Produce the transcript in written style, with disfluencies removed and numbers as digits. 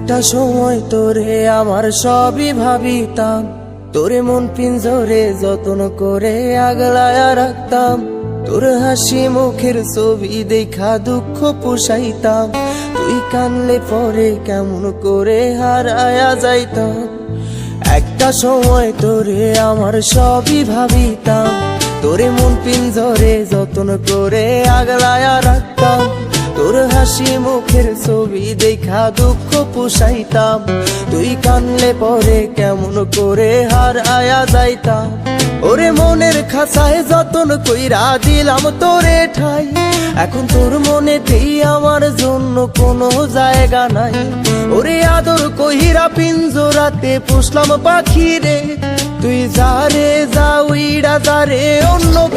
একটা সময় তোরে আমার সবই ভাবিতাম, তোরে মন পিঞ্জরে যত্ন করে আগলায়া রাখতাম। তোর হাসি মুখের ছবি দেখা দুঃখ পোষাইতাম, তুই কানলে পরে কেমন করে হারায়া যাইতাম। একটা সময় তোরে আমার সবই ভাবিতাম, তোরে মন পিঞ্জরে যত্ন করে আগলায়া রাখতাম। তোর হাসি মুখের ছবি দেখা দুঃখ পোষাইতাম, তুই কানলে পরে কেমন করে হারায়া যাইতাম। ওরে মনের খাঁচায় যতন কইরা দিলাম তোরে ঠাই, এখন তোর মনেতেই আমার জন্য কোনো জায়গা নাই। ওরে আদর কইরা পিঞ্জরাতে পুষলাম পাখি রে, তুই যারে যা উইড়া যারে অন্য